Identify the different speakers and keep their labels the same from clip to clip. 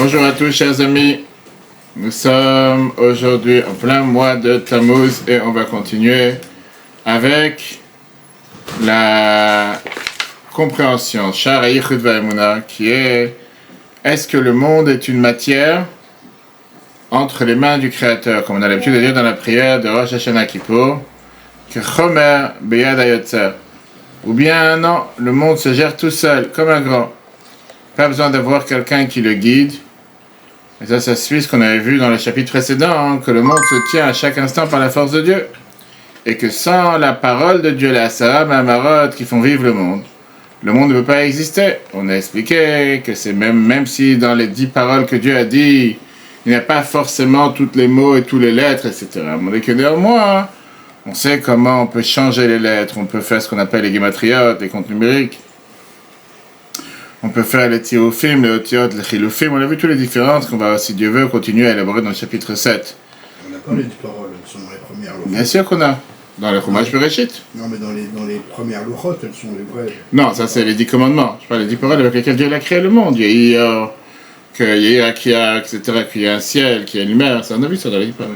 Speaker 1: Bonjour à tous, chers amis. Nous sommes aujourd'hui en plein mois de Tammuz et on va continuer avec la compréhension Sha'ar HaYichud VaEmunah, qui est: est-ce que le monde est une matière entre les mains du Créateur, comme on a l'habitude de dire dans la prière de Rosh Hashanah Kippour, que Chomer Beyad HaYotzer, ou bien non, le monde se gère tout seul, comme un grand. Pas besoin d'avoir quelqu'un qui le guide. Et ça suit ce qu'on avait vu dans le chapitre précédent, que le monde se tient à chaque instant par la force de Dieu. Et que sans la parole de Dieu, la Sarah Mamarot, qui font vivre le monde ne peut pas exister. On a expliqué que c'est même si dans les 10 paroles que Dieu a dit, il n'y a pas forcément tous les mots et toutes les lettres, etc. Mais que néanmoins, on sait comment on peut changer les lettres, on peut faire ce qu'on appelle les guématriotes, les comptes numériques. On peut faire les tiroufim, les otiot, les chiloufim. On a vu toutes les différences qu'on va, si Dieu veut, continuer à élaborer dans le chapitre 7.
Speaker 2: On n'a pas les 10 paroles, elles sont dans les premières louchotes.
Speaker 1: Bien sûr qu'on a. Dans le Chumash Bereshit.
Speaker 2: Non, mais dans les premières louchotes, elles sont les vraies.
Speaker 1: Non, ça c'est les 10 commandements. Je parle des 10 paroles avec lesquelles Dieu a créé le monde. Il y a qu'il y a, etc., qu'il y a un ciel, qu'il y a une mer. Ça, on a vu ça dans les 10 paroles.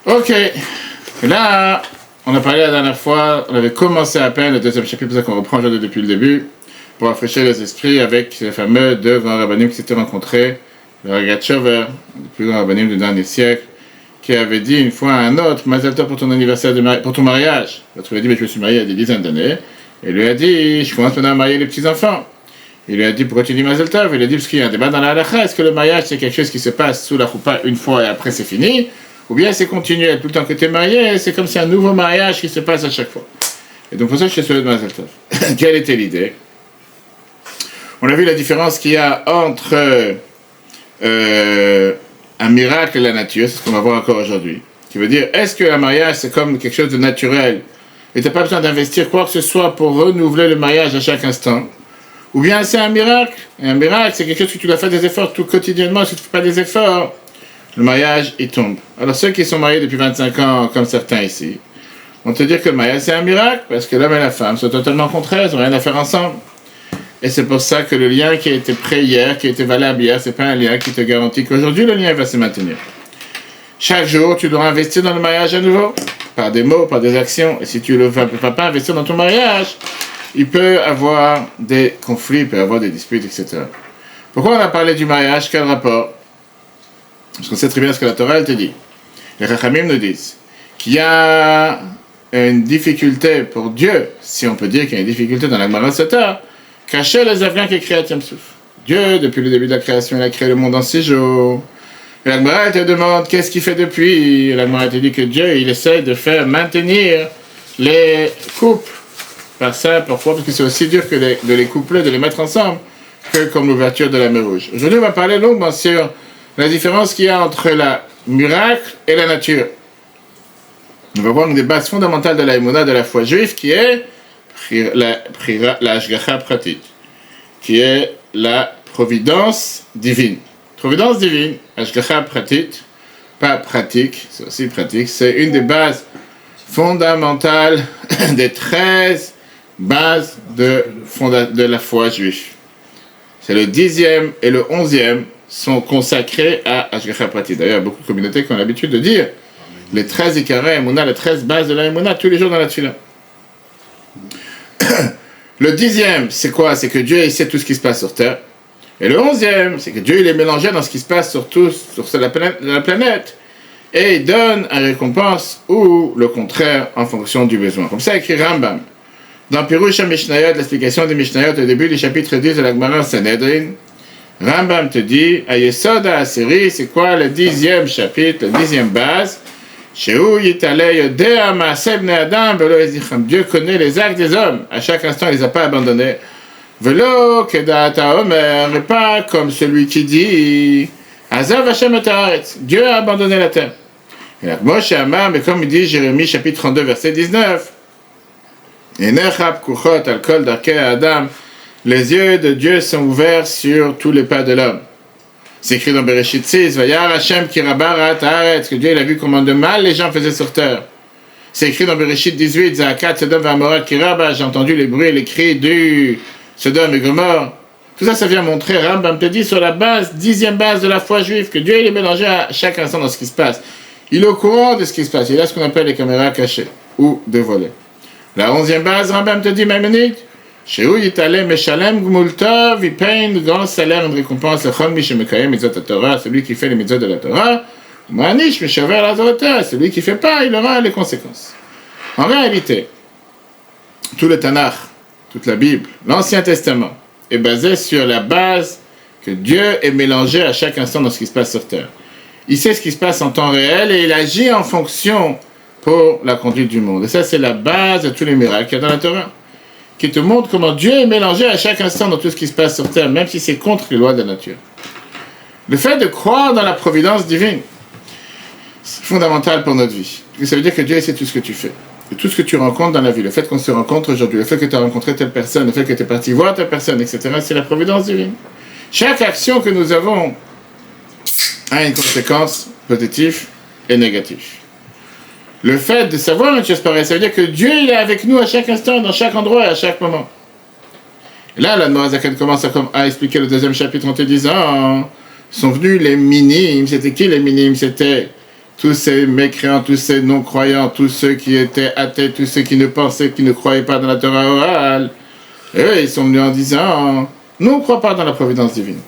Speaker 1: Ok. Et là, on a parlé la dernière fois, on avait commencé à peine le deuxième chapitre, c'est pour ça qu'on reprend aujourd'hui depuis le début, pour rafraîchir les esprits avec les fameux deux grands rabbinim qui s'étaient rencontrés, le Ragatchover, le plus grand rabbinim du dernier siècle, qui avait dit une fois à un autre: Mazel Tov pour ton anniversaire, pour ton mariage. L'autre lui a dit: mais je me suis marié il y a des dizaines d'années. Et lui a dit: je commence maintenant à marier les petits-enfants. Il lui a dit: pourquoi tu dis Mazel Tov? Il a dit: parce qu'il y a un débat dans la halakha. Est-ce que le mariage c'est quelque chose qui se passe sous la choupa une fois et après c'est fini? Ou bien c'est continuel, tout le temps que tu es marié, c'est comme si un nouveau mariage qui se passe à chaque fois. Et donc pour ça je suis souhaité de Mazel Tov. Quelle était l'idée? On a vu la différence qu'il y a entre un miracle et la nature, c'est ce qu'on va voir encore aujourd'hui. Qui veut dire, est-ce que le mariage c'est comme quelque chose de naturel et tu n'as pas besoin d'investir quoi que ce soit pour renouveler le mariage à chaque instant? Ou bien c'est un miracle? Et un miracle c'est quelque chose que tu dois faire des efforts tout quotidiennement. Si tu ne fais pas des efforts, le mariage il tombe. Alors ceux qui sont mariés depuis 25 ans, comme certains ici, vont te dire que le mariage c'est un miracle parce que l'homme et la femme sont totalement contraires, ils n'ont rien à faire ensemble. Et c'est pour ça que le lien qui a été prêt hier, qui a été valable hier, c'est pas un lien qui te garantit qu'aujourd'hui le lien va se maintenir. Chaque jour, tu dois investir dans le mariage à nouveau, par des mots, par des actions. Et si tu ne vas pas investir dans ton mariage, il peut avoir des conflits, il peut avoir des disputes, etc. Pourquoi on a parlé du mariage? Quel rapport? Parce qu'on sait très bien ce que la Torah elle te dit. Les Chachamim nous disent qu'il y a une difficulté pour Dieu, si on peut dire qu'il y a une difficulté dans la Gemara Sota, cacher les Afghans qui créent Yam-Souf. Dieu, depuis le début de la création, il a créé le monde en 6 jours. Et la Gemara te demande qu'est-ce qu'il fait depuis. Et la Gemara te dit que Dieu, il essaie de faire maintenir les couples. Par ça, pourquoi? Parce que c'est aussi dur que de les coupler, de les mettre ensemble, que comme l'ouverture de la mer Rouge. Aujourd'hui, on va parler longuement sur la différence qu'il y a entre la miracle et la nature. On va voir une des bases fondamentales de la émouna, de la foi juive, qui est la Hashgacha Pratit, qui est la providence divine. Providence divine, Hashgacha Pratit, pas pratique, c'est aussi pratique, c'est une des bases fondamentales des 13 bases de la foi juive. C'est le 10e et le 11e sont consacrés à Hashgacha Pratit. D'ailleurs, il y a beaucoup de communautés qui ont l'habitude de dire les 13 Ikarei Emunah, les 13 bases de la Emunah, tous les jours dans la Tfila. Le 10e, c'est quoi? C'est que Dieu il sait tout ce qui se passe sur Terre. Et le 11e, c'est que Dieu il est mélangé dans ce qui se passe sur la planète. Et il donne une récompense ou le contraire en fonction du besoin. Comme ça écrit Rambam. Dans Pirush HaMishnayot, l'explication des Mishnayot au début du chapitre 10 de la Gemara Sanhedrin, Rambam te dit, à Yesod HaAsiri, c'est quoi le 10e chapitre, la 10e base? Dieu connaît les actes des hommes. À chaque instant, il ne les a pas abandonnés. Velo kedata omer, et pas comme celui qui dit Azav Hashem et haaretz. Dieu a abandonné la terre. Et là, Moshe Amar, mais comme il dit Jérémie chapitre 32 verset 19, Enechab kuchot al kol darkei Adam, les yeux de Dieu sont ouverts sur tous les pas de l'homme. C'est écrit dans Bereshit 6, Vayar Hashem ki rabarat haaretz, que Dieu il a vu comment de mal les gens faisaient sur terre. C'est écrit dans Bereshit 18, Zaakat Sodom v'Amora ki rabba, j'ai entendu les bruits et les cris du Sodome et Gomorrhe. Tout ça, ça vient montrer, Rambam te dit, sur la base, 10e base de la foi juive, que Dieu il est mélangé à chaque instant dans ce qui se passe. Il est au courant de ce qui se passe. Il a ce qu'on appelle les caméras cachées ou dévoilées. La 11e base, Rambam te dit, Maïmonide, Shehu yitalem meshalem gmultov, il paye une grande salaire, une récompense, lechol mi shemekayem mitzvot Torah, celui qui fait les mitzvot de la Torah, manish meshaver la Torah, celui qui fait pas, il aura les conséquences. En réalité, tout le Tanakh, toute la Bible, l'Ancien Testament, est basé sur la base que Dieu est mélangé à chaque instant dans ce qui se passe sur terre. Il sait ce qui se passe en temps réel et il agit en fonction pour la conduite du monde. Et ça, c'est la base de tous les miracles qu'il y a dans la Torah, qui te montre comment Dieu est mélangé à chaque instant dans tout ce qui se passe sur terre, même si c'est contre les lois de la nature. Le fait de croire dans la providence divine, c'est fondamental pour notre vie. Parce que ça veut dire que Dieu sait tout ce que tu fais. Et tout ce que tu rencontres dans la vie, le fait qu'on se rencontre aujourd'hui, le fait que tu as rencontré telle personne, le fait que tu es parti voir telle personne, etc., c'est la providence divine. Chaque action que nous avons a une conséquence positive et négative. Le fait de savoir une chose pareille, ça veut dire que Dieu il est avec nous à chaque instant, dans chaque endroit et à chaque moment. Et là, la Noazaken commence à expliquer le 2e chapitre en te disant, sont venus les minimes. C'était qui les minimes? C'était tous ces mécréants, tous ces non-croyants, tous ceux qui étaient athées, tous ceux qui ne pensaient, qui ne croyaient pas dans la Torah orale. Et eux, ils sont venus en disant, nous, on ne croit pas dans la providence divine.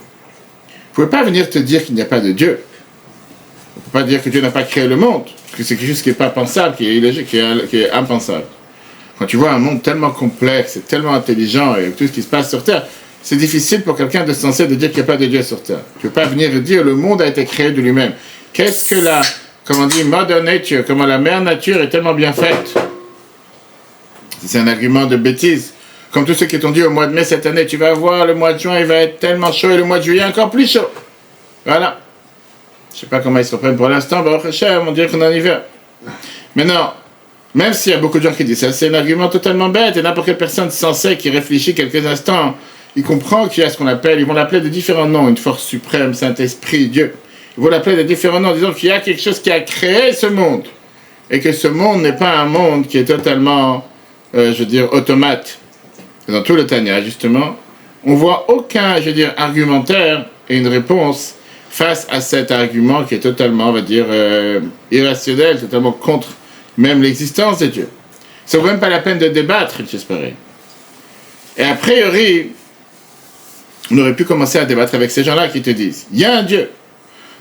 Speaker 1: Vous ne pouvez pas venir te dire qu'il n'y a pas de Dieu. On ne peut pas dire que Dieu n'a pas créé le monde, parce que c'est quelque chose qui n'est pas pensable, qui est illogique, qui est impensable. Quand tu vois un monde tellement complexe et tellement intelligent et tout ce qui se passe sur Terre, c'est difficile pour quelqu'un de sensé de dire qu'il n'y a pas de Dieu sur Terre. Tu ne peux pas venir et dire le monde a été créé de lui-même. Qu'est-ce que la, comment on dit, Mother Nature, comment la mère nature est tellement bien faite. C'est un argument de bêtise. Comme tous ceux qui t'ont dit au mois de mai cette année, tu vas voir, le mois de juin il va être tellement chaud et le mois de juillet encore plus chaud. Voilà. Je ne sais pas comment ils se reprennent pour l'instant, on dirait qu'on est en hiver. Mais non, même s'il y a beaucoup de gens qui disent ça, c'est un argument totalement bête, et n'importe quelle personne sensée qui réfléchit quelques instants, il comprend qu'il y a ce qu'on appelle, ils vont l'appeler de différents noms, une force suprême, Saint-Esprit, Dieu. Ils vont l'appeler de différents noms, disant qu'il y a quelque chose qui a créé ce monde, et que ce monde n'est pas un monde qui est totalement, automate. Dans tout le Tanya, justement, on ne voit aucun, argumentaire et une réponse face à cet argument qui est totalement, irrationnel, totalement contre même l'existence de Dieu. Ça ne vaut même pas la peine de débattre, une chose pareille. Et a priori, on aurait pu commencer à débattre avec ces gens-là qui te disent, il y a un Dieu.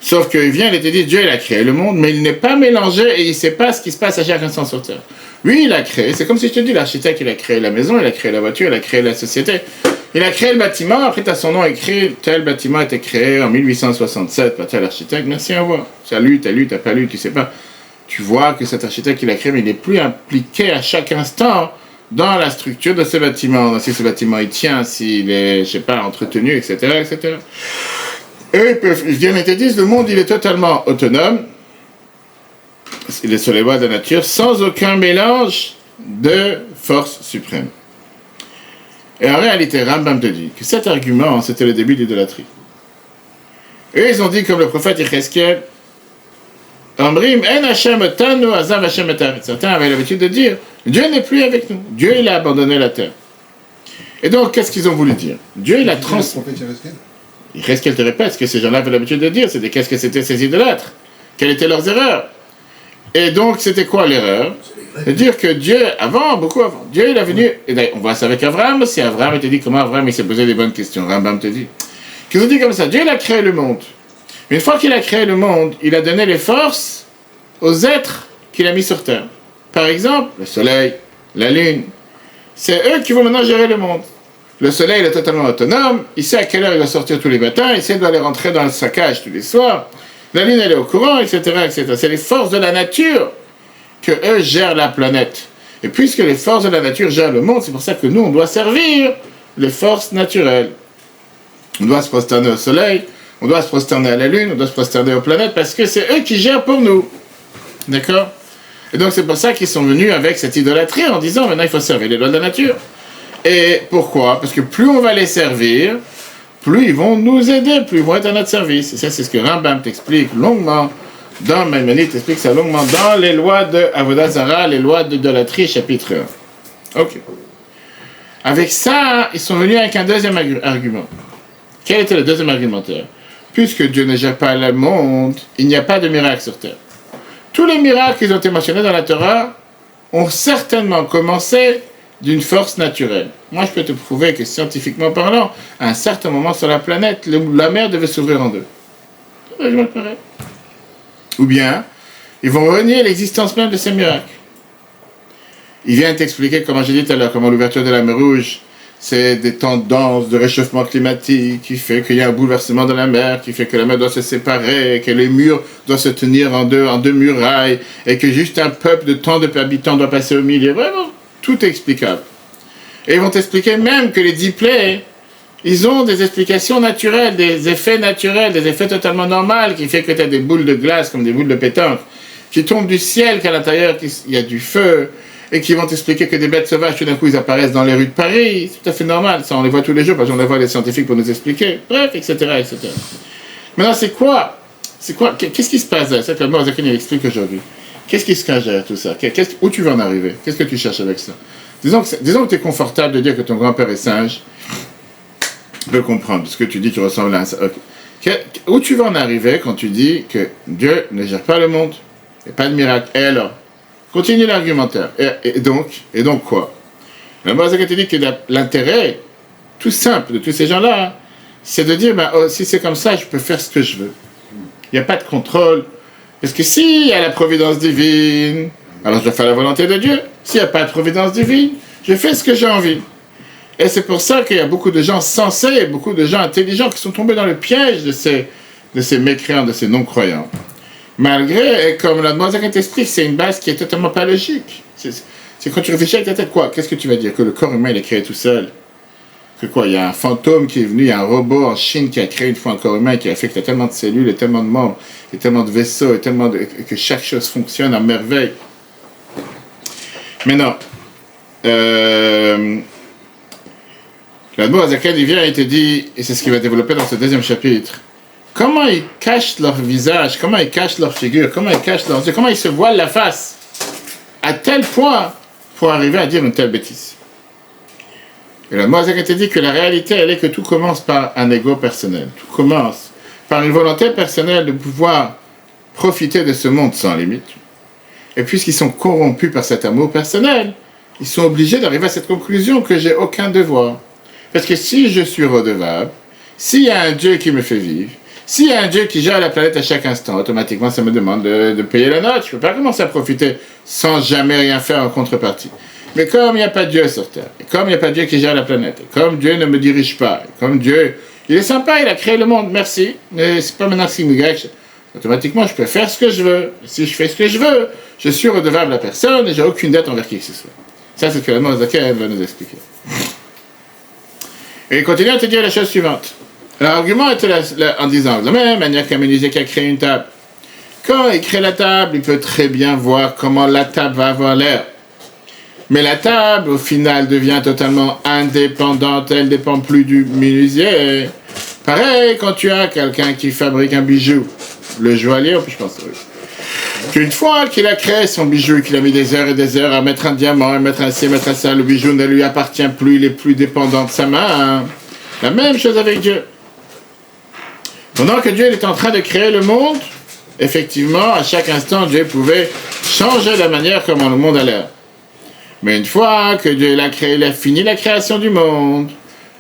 Speaker 1: Sauf qu'il vient et te dit, Dieu il a créé le monde, mais il n'est pas mélangé et il ne sait pas ce qui se passe à chaque instant sur Terre. Lui, il a créé, c'est comme si je te dis, l'architecte, il a créé la maison, il a créé la voiture, il a créé la société. Il a créé le bâtiment, après tu as son nom écrit, tel bâtiment a été créé en 1867 par tel architecte, merci, au revoir. Tu as lu, t'as pas lu, tu sais pas. Tu vois que cet architecte qu'il a créé, mais il n'est plus impliqué à chaque instant dans la structure de ce bâtiment. Si ce bâtiment il tient, s'il est, entretenu, etc., etc. Eux, ils viennent et te disent, le monde, il est totalement autonome, il est sur les lois de la nature, sans aucun mélange de force suprême. Et en réalité, Rambam te dit que cet argument, c'était le début de l'idolâtrie. Eux, ils ont dit, comme le prophète Yecheskel, Amrim, en Hashem otanu, azav Hashem et Haaretz. Certains avaient l'habitude de dire, Dieu n'est plus avec nous. Dieu, il a abandonné la terre. Et donc, qu'est-ce qu'ils ont voulu dire? Dieu, il a transformé. Yecheskel te répète ce que ces gens-là avaient l'habitude de dire, c'était qu'est-ce que c'était ces idolâtres? Quelles étaient leurs erreurs? Et donc, c'était quoi l'erreur? De dire que Dieu, beaucoup avant, Dieu il est venu, et on voit ça avec Abraham aussi. Abraham il te dit comment Abraham il s'est posé des bonnes questions. Rambam te dit qu'ils ont dit comme ça, Dieu il a créé le monde. Mais une fois qu'il a créé le monde, il a donné les forces aux êtres qu'il a mis sur terre. Par exemple, le soleil, la lune. C'est eux qui vont maintenant gérer le monde. Le soleil il est totalement autonome, il sait à quelle heure il va sortir tous les matins, il sait d'aller rentrer dans sa cage tous les soirs. La lune elle est au courant, etc., etc. C'est les forces de la nature que eux gèrent la planète. Et puisque les forces de la nature gèrent le monde, c'est pour ça que nous, on doit servir les forces naturelles. On doit se prosterner au soleil, on doit se prosterner à la lune, on doit se prosterner aux planètes, parce que c'est eux qui gèrent pour nous. D'accord? Et donc c'est pour ça qu'ils sont venus avec cette idolâtrie en disant, maintenant il faut servir les lois de la nature. Et pourquoi? Parce que plus on va les servir, plus ils vont nous aider, plus ils vont être à notre service. Et ça, c'est ce que Rambam t'explique longuement dans Maïmonide, t'explique ça longuement dans les lois de Avodah Zarah, les lois d'idolâtrie, chapitre 1. Ok. Avec ça, ils sont venus avec un deuxième argument. Quel était le deuxième argumentaire? Puisque Dieu ne gère pas le monde, il n'y a pas de miracle sur terre. Tous les miracles qui ont été mentionnés dans la Torah ont certainement commencé d'une force naturelle. Moi, je peux te prouver que scientifiquement parlant, à un certain moment sur la planète, la mer devait s'ouvrir en deux. Ou bien, ils vont renier l'existence même de ces miracles. Il vient t'expliquer, comme j'ai dit tout à l'heure, comment l'ouverture de la mer Rouge, c'est des tendances de réchauffement climatique qui fait qu'il y a un bouleversement dans la mer, qui fait que la mer doit se séparer, que les murs doivent se tenir en deux murailles, et que juste un peuple de tant d'habitants doit passer au milieu. Vraiment, tout est explicable. Et ils vont t'expliquer même que les 10 plaies, ils ont des explications naturelles, des effets totalement normaux, qui fait que tu as des boules de glace, comme des boules de pétanque, qui tombent du ciel, qu'à l'intérieur, il y a du feu, et qui vont t'expliquer que des bêtes sauvages, tout d'un coup, ils apparaissent dans les rues de Paris. C'est tout à fait normal. Ça, on les voit tous les jours, parce qu'on les voit les scientifiques pour nous expliquer. Bref, etc., etc. Maintenant, c'est quoi? Qu'est-ce qui se passe là? C'est que le mot Zaken, il explique aujourd'hui. Qu'est-ce qui se cache derrière tout ça? Où tu veux en arriver? Qu'est-ce que tu cherches avec ça? Disons que tu es confortable de dire que ton grand-père est singe. Je peux comprendre. Ce que tu dis, tu ressembles à un singe. Okay. Où tu veux en arriver quand tu dis que Dieu ne gère pas le monde? Il n'y a pas de miracle. Et alors? Continue l'argumentaire. Et donc quoi? Le Moazak te dit que l'intérêt, tout simple, de tous ces gens-là, c'est de dire, si c'est comme ça, je peux faire ce que je veux. Il n'y a pas de contrôle. Parce que s'il y a la providence divine, alors je dois faire la volonté de Dieu. S'il n'y a pas de providence divine, je fais ce que j'ai envie. Et c'est pour ça qu'il y a beaucoup de gens sensés, beaucoup de gens intelligents qui sont tombés dans le piège de ces mécréants, de ces non-croyants. Malgré, comme la Moazak t'explique, c'est une base qui est totalement pas logique. C'est quand tu réfléchis avec ta tête, quoi? Qu'est-ce que tu vas dire? Que le corps humain, il est créé tout seul? Que quoi? Il y a un fantôme qui est venu, il y a un robot en Chine qui a créé une fois un corps humain qui a fait que tu as tellement de cellules, et tellement de membres, et tellement de vaisseaux, et que chaque chose fonctionne à merveille. Mais non. La Moazak, il vient et te dit, et c'est ce qu'il va développer dans ce deuxième chapitre, comment ils cachent leur visage, comment ils cachent leur figure, comment ils cachent leurs yeux, comment ils se voilent la face, à tel point pour arriver à dire une telle bêtise. Et la Moazak te dit que la réalité, elle est que tout commence par un ego personnel. Tout commence par une volonté personnelle de pouvoir profiter de ce monde sans limite. Et puisqu'ils sont corrompus par cet amour personnel, ils sont obligés d'arriver à cette conclusion que j'ai aucun devoir. Parce que si je suis redevable, s'il y a un Dieu qui me fait vivre, s'il y a un Dieu qui gère la planète à chaque instant, automatiquement ça me demande de payer la note. Je ne peux pas commencer à profiter sans jamais rien faire en contrepartie. Mais comme il n'y a pas de Dieu sur Terre, et comme il n'y a pas de Dieu qui gère la planète, et comme Dieu ne me dirige pas, et comme Dieu, il est sympa, il a créé le monde, merci, mais c'est pas maintenant que c'est Y, automatiquement je peux faire ce que je veux. Et si je fais ce que je veux, je suis redevable à personne et j'ai aucune dette envers qui que ce soit. Ça, c'est ce que la Moazak va nous expliquer. Et il continue à te dire la chose suivante. L'argument était en disant, de la même manière qu'un menuisier qui a créé une table, quand il crée la table, il peut très bien voir comment la table va avoir l'air. Mais la table, au final, devient totalement indépendante, elle ne dépend plus du menuisier. Pareil, quand tu as quelqu'un qui fabrique un bijou, le joaillier, je pense, oui. Qu'une fois qu'il a créé son bijou, qu'il a mis des heures et des heures à mettre un diamant, à mettre un ci, mettre un ça, le bijou ne lui appartient plus, il est plus dépendant de sa main. La même chose avec Dieu. Pendant que Dieu est en train de créer le monde, effectivement, à chaque instant, Dieu pouvait changer la manière comment le monde a l'air. Mais une fois que Dieu l'a créé, il a fini la création du monde.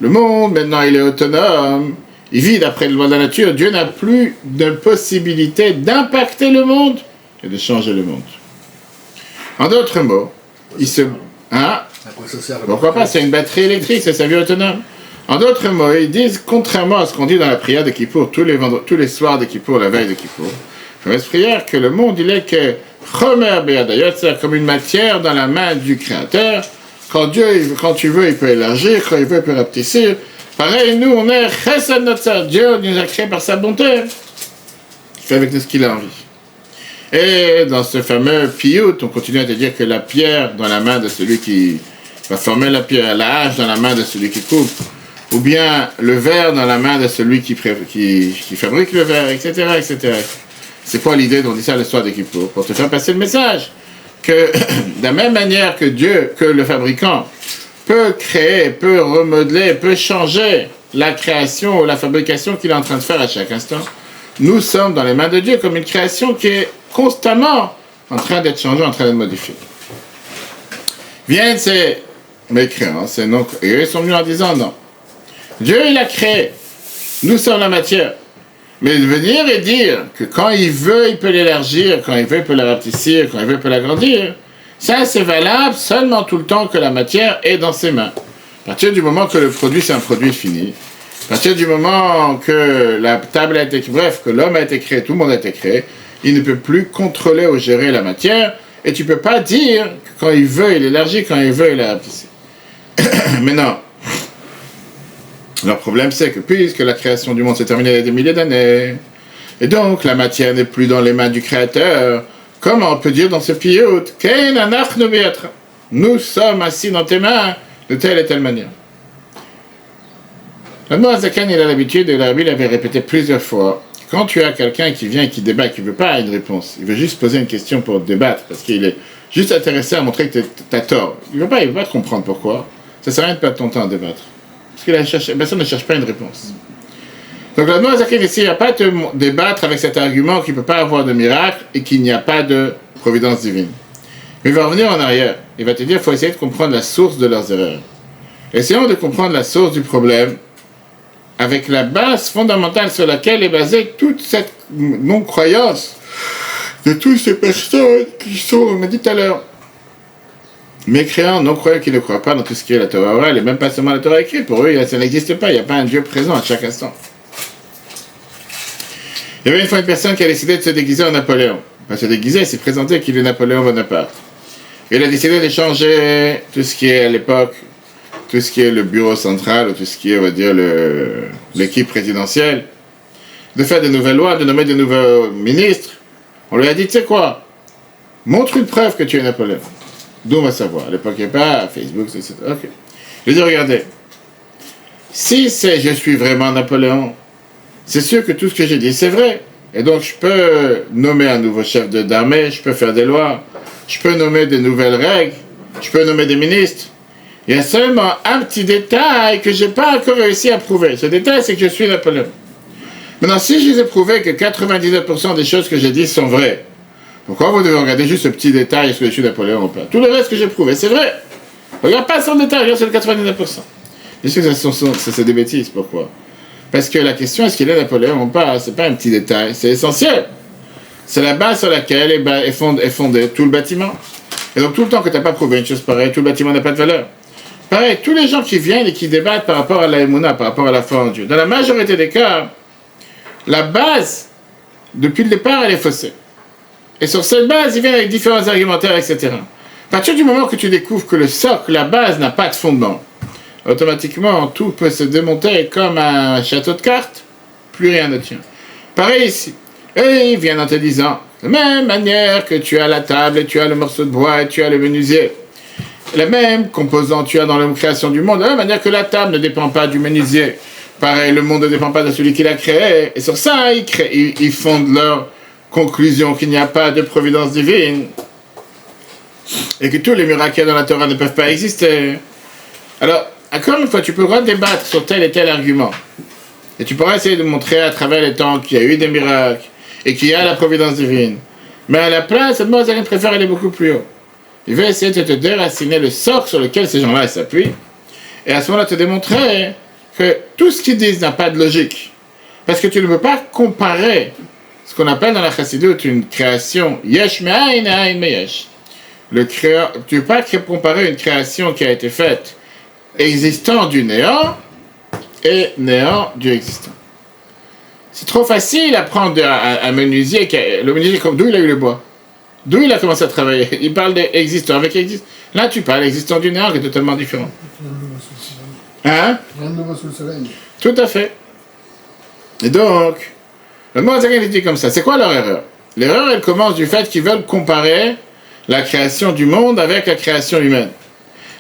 Speaker 1: Le monde, maintenant, il est autonome. Il vit d'après le loi de la nature. Dieu n'a plus de possibilité d'impacter le monde et de changer le monde. En d'autres mots, il se... Hein? Pourquoi pas? C'est une batterie électrique, c'est sa vie autonome. En d'autres mots, ils disent, contrairement à ce qu'on dit dans la prière de Kippour, tous les soirs de Kippour, la veille de Kippour, fameuse prière, que le monde, il est que Chomer Be'adayot, c'est-à-dire comme une matière dans la main du Créateur. Quand tu veux, il peut élargir, quand il veut, il peut rapetisser. Pareil, nous, on est Chesed Notzar, Dieu nous a créés par sa bonté. Il fait avec nous ce qu'il a envie. Et dans ce fameux Piyut, on continue à te dire que la pierre dans la main de celui qui va former la pierre, la hache dans la main de celui qui coupe, ou bien le verre dans la main de celui qui fabrique le verre, etc., etc. C'est quoi l'idée dont on dit ça le soir de Kippour? Pour te faire passer le message que de la même manière que Dieu, que le fabricant, peut créer, peut remodeler, peut changer la création ou la fabrication qu'il est en train de faire à chaque instant. Nous sommes dans les mains de Dieu comme une création qui est constamment en train d'être changée, en train d'être modifiée. Viennent ces mécréants, ces non, et eux sont venus en disant non. Dieu, il a créé. Nous sommes la matière. Mais de venir et dire que quand il veut, il peut l'élargir, quand il veut, il peut la rapetissir, quand il veut, il peut l'agrandir, ça, c'est valable seulement tout le temps que la matière est dans ses mains. À partir du moment que le produit, c'est un produit fini, à partir du moment que la table a été créée, bref, que l'homme a été créé, tout le monde a été créé, il ne peut plus contrôler ou gérer la matière, et tu ne peux pas dire que quand il veut, il élargit, quand il veut, il la rapetissir. Mais non. Le problème, c'est que puisque la création du monde s'est terminée il y a des milliers d'années, et donc la matière n'est plus dans les mains du Créateur, comment on peut dire dans ce piyut, nous sommes assis dans tes mains de telle et telle manière. Le Noazakan, il a l'habitude, et la Bible l'avait répété plusieurs fois, quand tu as quelqu'un qui vient et qui débat, qui ne veut pas une réponse, il veut juste poser une question pour débattre, parce qu'il est juste intéressé à montrer que tu as tort. Il ne veut pas comprendre pourquoi. Ça ne sert à rien de perdre ton temps à débattre. Parce que personne ne cherche pas une réponse. Donc le Noazakan ici, il ne va pas te débattre avec cet argument qu'il ne peut pas avoir de miracle et qu'il n'y a pas de providence divine. Mais il va revenir en arrière. Il va te dire qu'il faut essayer de comprendre la source de leurs erreurs. Essayons de comprendre la source du problème avec la base fondamentale sur laquelle est basée toute cette non-croyance de toutes ces personnes qui sont, on m'a dit tout à l'heure, mécréants, non-croyants qui ne croient pas dans tout ce qui est la Torah orale et même pas seulement la Torah écrite. Pour eux, ça n'existe pas. Il n'y a pas un Dieu présent à chaque instant. Il y avait une fois une personne qui a décidé de se déguiser en Napoléon. Pas se déguiser, il s'est présenté qu'il est Napoléon Bonaparte. Il a décidé de changer tout ce qui est à l'époque, tout ce qui est le bureau central, ou tout ce qui est, on va dire, l'équipe présidentielle, de faire des nouvelles lois, de nommer des nouveaux ministres. On lui a dit, tu sais quoi, montre une preuve que tu es Napoléon. D'où on va savoir. À l'époque, il n'y a pas Facebook, etc. Ok. Je lui ai dit, regardez, si c'est je suis vraiment Napoléon, c'est sûr que tout ce que j'ai dit, c'est vrai. Et donc, je peux nommer un nouveau chef d'armée, je peux faire des lois, je peux nommer des nouvelles règles, je peux nommer des ministres. Il y a seulement un petit détail que je n'ai pas encore réussi à prouver. Ce détail, c'est que je suis Napoléon. Maintenant, si je vous ai prouvé que 99% des choses que j'ai dites sont vraies, pourquoi vous devez regarder juste ce petit détail, est-ce que je suis Napoléon ou pas? Tout le reste que j'ai prouvé, c'est vrai. Regarde pas son détail, regarde sur le 99%. Est-ce que c'est des bêtises? Pourquoi? Parce que la question, est-ce qu'il est Napoléon ou pas, c'est pas un petit détail, c'est essentiel. C'est la base sur laquelle est fondé tout le bâtiment. Et donc, tout le temps que tu n'as pas prouvé une chose pareille, tout le bâtiment n'a pas de valeur. Pareil, tous les gens qui viennent et qui débattent par rapport à la Emouna, par rapport à la foi en Dieu, dans la majorité des cas, la base, depuis le départ, elle est faussée. Et sur cette base, ils viennent avec différents argumentaires, etc. À partir du moment que tu découvres que le socle, la base, n'a pas de fondement, automatiquement, tout peut se démonter comme un château de cartes, plus rien ne tient. Pareil ici. Et ils viennent en te disant, de la même manière que tu as la table, et tu as le morceau de bois, et tu as le menuisier, la même composant tu as dans la création du monde, de la même manière que la table ne dépend pas du menuisier. Pareil, le monde ne dépend pas de celui qui l'a créé. Et sur ça, ils fondent leur conclusion qu'il n'y a pas de providence divine. Et que tous les miracles dans la Torah ne peuvent pas exister. Alors, encore une fois, tu pourras débattre sur tel et tel argument. Et tu pourras essayer de montrer à travers les temps qu'il y a eu des miracles et qu'il y a la providence divine. Mais à la place, cette Moazalin préfère aller beaucoup plus haut. Il va essayer de te déraciner le socle sur lequel ces gens-là s'appuient. Et à ce moment-là, te démontrer que tout ce qu'ils disent n'a pas de logique. Parce que tu ne peux pas comparer ce qu'on appelle dans la Chassidut une création yesh me'ayin ayin me'yesh. Tu ne peux pas comparer une création qui a été faite existant du néant et néant du existant. C'est trop facile à prendre un menuisier, le menuisier, d'où il a eu le bois? D'où il a commencé à travailler? Il parle d'existant avec existant. Là, tu parles d'existant du néant qui est totalement différent. Hein?
Speaker 2: Rien ne va sous le soleil.
Speaker 1: Tout à fait. Et donc, le mot est dit comme ça. C'est quoi leur erreur? L'erreur, elle commence du fait qu'ils veulent comparer la création du monde avec la création humaine.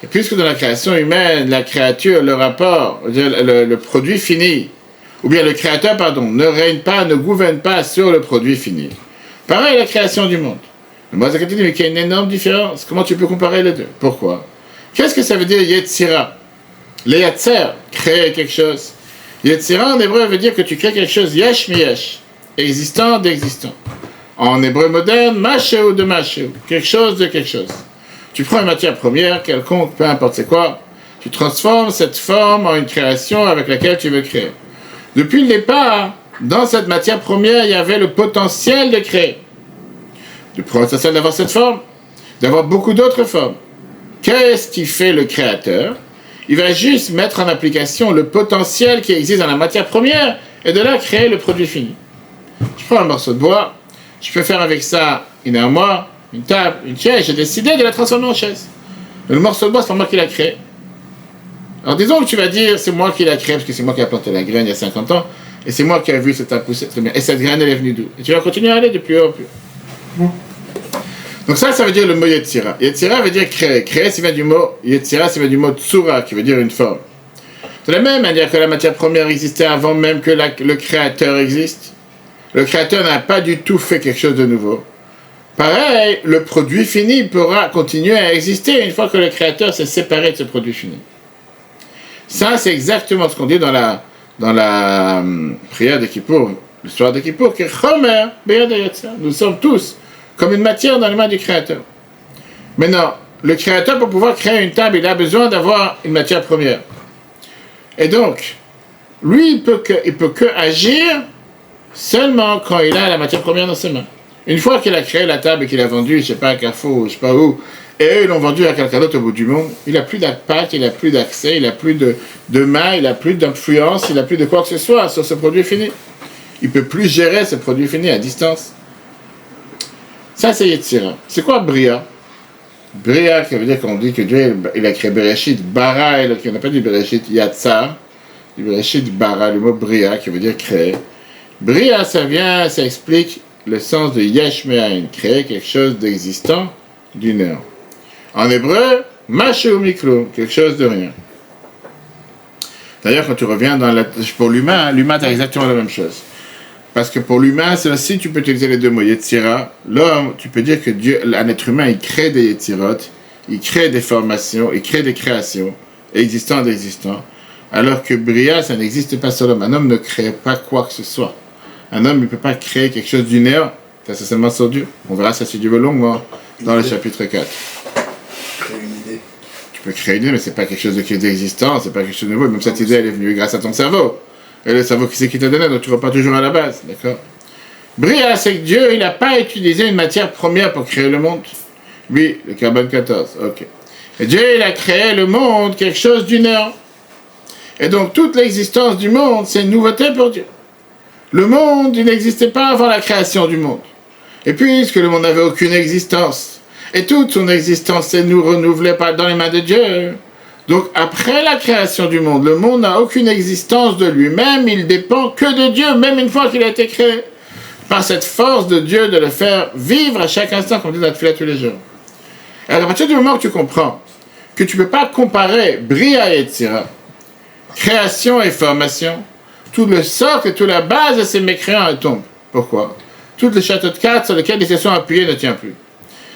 Speaker 1: Et puisque dans la création humaine, la créature, le rapport, le produit fini, ou bien le créateur, pardon, ne règne pas, ne gouverne pas sur le produit fini. Pareil, la création du monde. Le mot dit mais qu'il y a une énorme différence. Comment tu peux comparer les deux? Pourquoi? Qu'est-ce que ça veut dire Yetzira? Le Yatzer, créer quelque chose. Yetzira en hébreu veut dire que tu crées quelque chose yesh miyesh, existant d'existant. En hébreu moderne, masheu de masheu, quelque chose de quelque chose. Tu prends une matière première, quelconque, peu importe c'est quoi, tu transformes cette forme en une création avec laquelle tu veux créer. Depuis le départ, dans cette matière première, il y avait le potentiel de créer. Le potentiel d'avoir cette forme, d'avoir beaucoup d'autres formes. Qu'est-ce qui fait le créateur? Il va juste mettre en application le potentiel qui existe dans la matière première et de là créer le produit fini. Je prends un morceau de bois, je peux faire avec ça une armoire, une table, une chaise, j'ai décidé de la transformer en chaise. Le morceau de bois, c'est pas moi qui l'a créé. Alors disons que tu vas dire, c'est moi qui l'a créé, parce que c'est moi qui a planté la graine il y a 50 ans, et c'est moi qui ai vu cette arbre pousser très bien. Et cette graine, elle est venue d'où? Et tu vas continuer à aller de plus haut en plus haut. Donc ça veut dire le mot Yetzira. Yetzira veut dire créer. Créer, ça vient du mot Yetzira, ça vient du mot Tsura, qui veut dire une forme. De la même manière que la matière première existait avant même que le créateur existe, le créateur n'a pas du tout fait quelque chose de nouveau. Pareil, le produit fini pourra continuer à exister une fois que le créateur s'est séparé de ce produit fini. Ça, c'est exactement ce qu'on dit dans la prière de Kippour, l'histoire de Kippour, que Chomer, Beyad Yetzira. Nous sommes tous comme une matière dans les mains du créateur. Maintenant, le créateur, pour pouvoir créer une table, il a besoin d'avoir une matière première. Et donc, lui, il peut que agir seulement quand il a la matière première dans ses mains. Une fois qu'il a créé la table et qu'il a vendu, je ne sais pas, à Carrefour, je ne sais pas où, et eux, ils l'ont vendu à quelqu'un d'autre au bout du monde, il n'a plus d'impact, il n'a plus d'accès, il n'a plus de main, il n'a plus d'influence, il n'a plus de quoi que ce soit sur ce produit fini. Il ne peut plus gérer ce produit fini à distance. Ça, c'est Yetzira. C'est quoi Bria? Bria, qui veut dire qu'on dit que Dieu, il a créé Bereshit, Bara, on n'a pas dit Bereshit, Yatsar, Bereshit, Bara, le mot Bria, qui veut dire créer. Bria, ça explique le sens de Yesh Me'ain, créer quelque chose d'existant du néant. En hébreu, Masheu Miklo, quelque chose de rien. D'ailleurs, quand tu reviens pour l'humain a exactement la même chose. Parce que pour l'humain, c'est aussi, tu peux utiliser les deux mots, Yetzira. L'homme, tu peux dire que Dieu, un être humain, il crée des Yetzirot, il crée des formations, il crée des créations, existants d'existants. Alors que Bria, ça n'existe pas sur l'homme. Un homme ne crée pas quoi que ce soit. Un homme ne peut pas créer quelque chose du néant. Ça, c'est seulement sur Dieu. On verra ça si Dieu veut longuement dans le chapitre 4.
Speaker 2: Créer une idée.
Speaker 1: Tu peux créer une idée, mais c'est pas quelque chose d'existant, c'est pas quelque chose de nouveau. Même cette idée, elle est venue grâce à ton cerveau. Et le cerveau qui t'a donné, donc tu repars toujours à la base, d'accord? Bria, c'est que Dieu, il n'a pas utilisé une matière première pour créer le monde. Oui, le carbone 14, ok. Et Dieu, il a créé le monde, quelque chose du néant. Et donc, toute l'existence du monde, c'est une nouveauté pour Dieu. Le monde, il n'existait pas avant la création du monde. Et puisque le monde n'avait aucune existence, et toute son existence s'est renouvelée dans les mains de Dieu, donc après la création du monde, le monde n'a aucune existence de lui-même, il dépend que de Dieu, même une fois qu'il a été créé, par cette force de Dieu de le faire vivre à chaque instant, comme dit dans la Tefila tous les jours. Alors à partir du moment où tu comprends que tu ne peux pas comparer Bria et Yetzira, création et formation, tout le socle et toute la base de ces mécréants tombent. Pourquoi? Tout le château de cartes sur lequel ils se sont appuyés ne tient plus.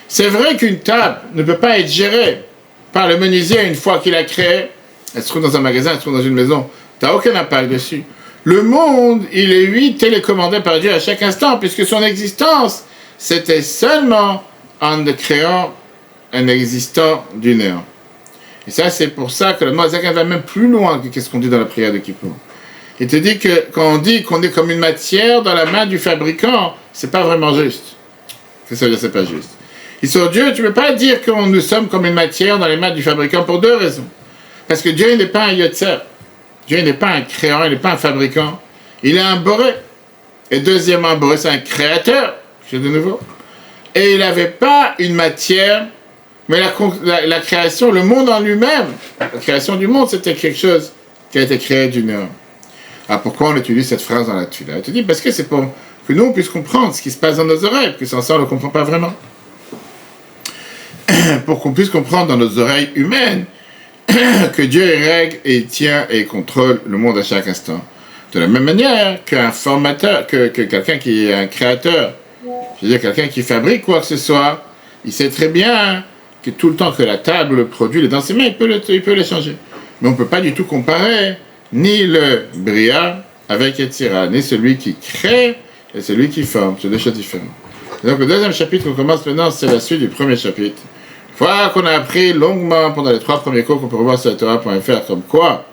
Speaker 1: C'est vrai qu'une table ne peut pas être gérée par le menuisier une fois qu'il a créé. Elle se trouve dans un magasin, elle se trouve dans une maison. Tu n'as aucun impact dessus. Le monde, il est, lui, télécommandé par Dieu à chaque instant, puisque son existence, c'était seulement en créant un existant du néant. Et ça, c'est pour ça que le Mozakin va même plus loin que ce qu'on dit dans la prière de Kippour. Il te dit que quand on dit qu'on est comme une matière dans la main du fabricant, c'est pas vraiment juste. Qu'est-ce que ça veut dire, c'est pas juste? Et sur Dieu, tu ne peux pas dire que nous sommes comme une matière dans les mains du fabricant pour deux raisons. Parce que Dieu n'est pas un yotzer. Dieu n'est pas un créant, il n'est pas un fabricant. Il est un boré. Et deuxièmement, un boré, c'est un créateur. Je de nouveau. Et il n'avait pas une matière, mais la création, le monde en lui-même, la création du monde, c'était quelque chose qui a été créé du néant. Alors pourquoi on utilise cette phrase dans la Tefila? Il te dit parce que c'est pour que nous on puisse comprendre ce qui se passe dans nos oreilles, parce que sans ça on ne le comprend pas vraiment. Pour qu'on puisse comprendre dans nos oreilles humaines que Dieu règle et tient et contrôle le monde à chaque instant. De la même manière qu'un formateur, que quelqu'un qui est un créateur, je veux dire quelqu'un qui fabrique quoi que ce soit, il sait très bien que tout le temps que la table, le produit est dans ses mains, il peut le changer. Mais on ne peut pas du tout comparer ni le Bria avec Yetzira, ni celui qui crée et celui qui forme. C'est deux choses différentes. Donc le deuxième chapitre qu'on commence maintenant, c'est la suite du premier chapitre. Une fois qu'on a appris longuement pendant les 3 premiers cours qu'on peut revoir sur la Torah.fr, comme quoi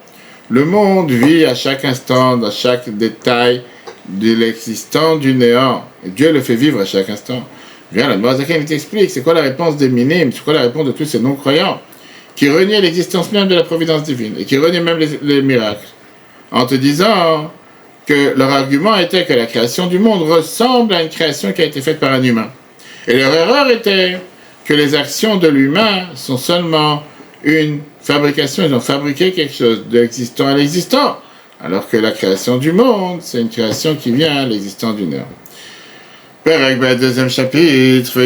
Speaker 1: le monde vit à chaque instant, dans chaque détail de l'existence du néant. Et Dieu le fait vivre à chaque instant. Viens, la Moazaken t'explique c'est quoi la réponse des minimes, c'est quoi la réponse de tous ces non-croyants qui renient l'existence même de la providence divine et qui renient même les miracles. En te disant que leur argument était que la création du monde ressemble à une création qui a été faite par un humain. Et leur erreur était que les actions de l'humain sont seulement une fabrication. Ils ont fabriqué quelque chose de l'existant à l'existant. Alors que la création du monde, c'est une création qui vient à l'existence du néant. Perek, deuxième chapitre,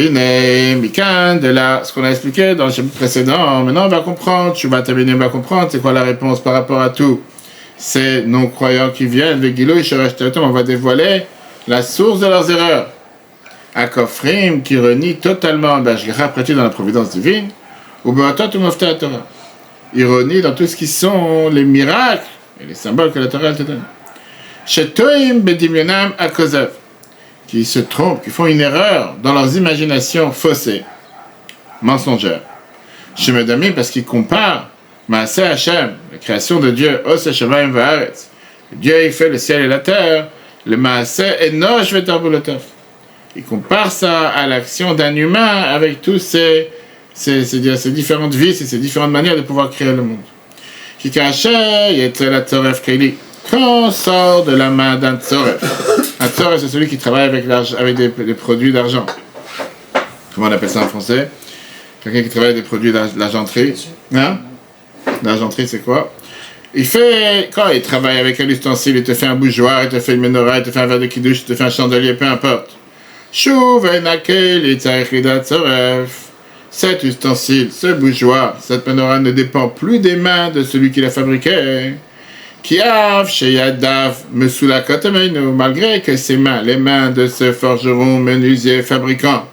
Speaker 1: Mikan, de là, ce qu'on a expliqué dans le chapitre précédent. Maintenant, on va comprendre, on va comprendre, c'est quoi la réponse par rapport à tout. Ces non-croyants qui viennent, les Gilou, on va dévoiler la source de leurs erreurs. Akofrim, qui renie totalement Bashgacha prêté dans la providence divine, ou Beatot ou Mofta Torah. Ironie dans tout ce qui sont les miracles et les symboles que la Torah te donne. Shetoim bedimyonam akozev, qui se trompent, qui font une erreur dans leurs imaginations faussées, mensongères. Shemedamim, parce qu'ils comparent Maaseh Hashem, la création de Dieu, Os Hashemayim Va'aretz. Dieu, il fait le ciel et la terre, le Maaseh Enosh Ve'Tarbulotov. Il compare ça à l'action d'un humain avec tous ces différentes vices et ces différentes manières de pouvoir créer le monde. Kikaché, Yetzelat Tzoref Keli. Quand on sort de la main d'un Tzoref, un Tzoref c'est avec qui travaille avec des produits d'argent. Comment on appelle ça en français? Quelqu'un qui travaille avec des produits d'argenterie. Hein? L'argenterie, c'est quoi? Quand il travaille avec un ustensile, il te fait un bougeoir, il te fait une menorah, il te fait un verre de kiddush, il te fait un chandelier, peu importe. Cet ustensile, ce bougeoir, cette menorah ne dépend plus des mains de celui qui l'a fabriqué. Malgré que ses mains, les mains de ce forgeron, menuisier, fabricant,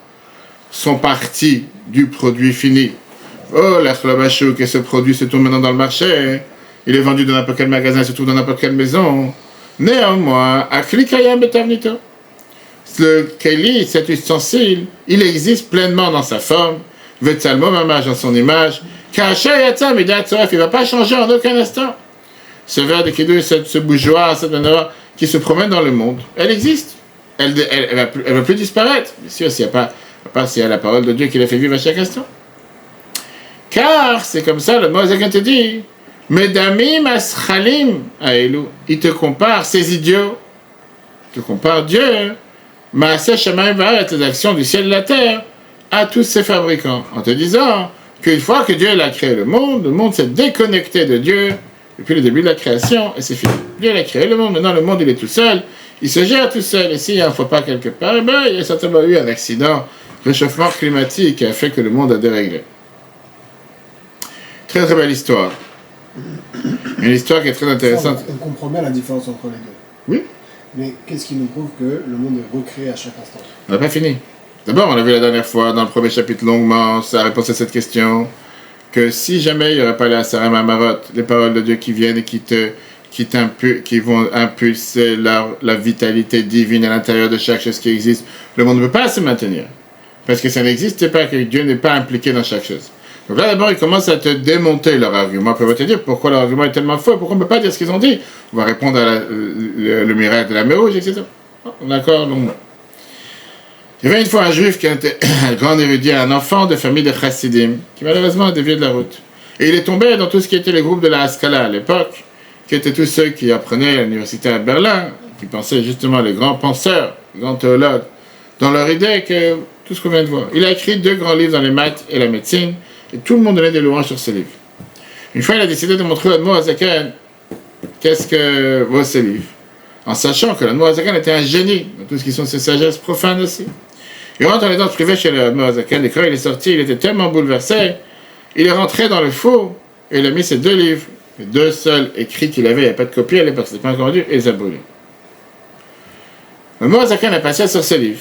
Speaker 1: sont parties du produit fini. Oh, l'Achlabachou, que ce produit se trouve maintenant dans le marché, il est vendu dans n'importe quel magasin, il se trouve dans n'importe quelle maison. Néanmoins, Aklikayam Betavnito. Le Keli, cet ustensile, il existe pleinement dans sa forme, Vetsalmo Mamaj dans son image, Kacha Yatzam Idat Tzoref, il ne va pas changer en aucun instant. Ce verre de Kidou, ce bougeoir, cette menorah qui se promène dans le monde, elle existe. Elle va plus disparaître. Bien sûr, s'il y a la parole de Dieu qui l'a fait vivre à chaque instant. Car c'est comme ça, le Moazaken te dit, Medamim Aschalim Aelu, il te compare, ces idiots, il te compare Dieu, Maaseh Shamayim Va'aretz, les actions du ciel et de la terre, à tous ses fabricants, en te disant qu'une fois que Dieu a créé le monde s'est déconnecté de Dieu depuis le début de la création, et c'est fini. Dieu a créé le monde, maintenant le monde il est tout seul, il se gère tout seul, et s'il y a un faux pas quelque part, il y a certainement eu un accident, réchauffement climatique qui a fait que le monde a déréglé. Très très belle histoire. Une histoire qui est très intéressante.
Speaker 2: On comprend bien la différence entre les deux.
Speaker 1: Oui.
Speaker 2: Mais qu'est-ce qui nous prouve que le monde est recréé à chaque instant?
Speaker 1: On n'a pas fini. D'abord, on a vu la dernière fois, dans le premier chapitre longuement, sa réponse à cette question, que si jamais il n'y aurait pas la Sarah Mamarot, les paroles de Dieu qui viennent et qui vont impulser la vitalité divine à l'intérieur de chaque chose qui existe, le monde ne peut pas se maintenir. Parce que ça n'existe pas, que Dieu n'est pas impliqué dans chaque chose. Donc là, d'abord, ils commencent à te démonter leur argument. Après, on va te dire pourquoi leur argument est tellement faux, pourquoi on ne peut pas dire ce qu'ils ont dit. On va répondre à le miracle de la mer rouge, etc. D'accord, longuement. Il y avait une fois un juif qui était un grand érudit, un enfant de famille de chassidim, qui malheureusement a dévié de la route. Et il est tombé dans tout ce qui était les groupes de la Haskalah à l'époque, qui étaient tous ceux qui apprenaient à l'université à Berlin, qui pensaient justement les grands penseurs, les grands théologues, dans leur idée que tout ce qu'on vient de voir. Il a écrit 2 grands livres dans les maths et la médecine, et tout le monde donnait des louanges sur ces livres. Une fois, il a décidé de montrer à Moazaken qu'est-ce que vaut ces livres, en sachant que Moazaken était un génie, dans tout ce qui sont ses sagesses profanes aussi. Il rentre en étant privé chez le Moazaken, et quand il est sorti, il était tellement bouleversé, il est rentré dans le four, et il a mis ses 2 livres, les 2 seuls écrits qu'il avait, il n'y a pas de copie à l'époque, c'était pas encore rendu, et il les a brûlés. Le Moazaken a passé sur ces livres,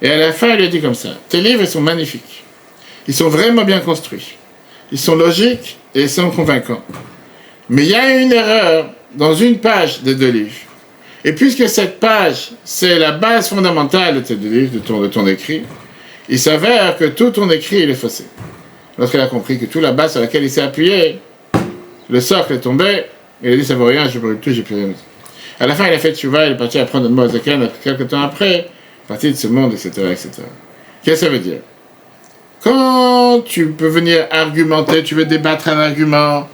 Speaker 1: et à la fin, il lui a dit comme ça, tes livres, ils sont magnifiques. Ils sont vraiment bien construits. Ils sont logiques et ils sont convaincants. Mais il y a une erreur dans une page des deux livres. Et puisque cette page, c'est la base fondamentale de tes deux livres, de ton écrit, il s'avère que tout ton écrit, il est faussé. Lorsqu'il a compris que toute la base sur laquelle il s'est appuyé, le socle est tombé, il a dit ça vaut rien, je brûle tout, j'ai plus rien. À la fin, il a fait tchouva, il est parti apprendre le mot Zaken, quelques temps après, parti de ce monde, etc., etc. Qu'est-ce que ça veut dire? Quand tu peux venir argumenter, tu veux débattre un argument,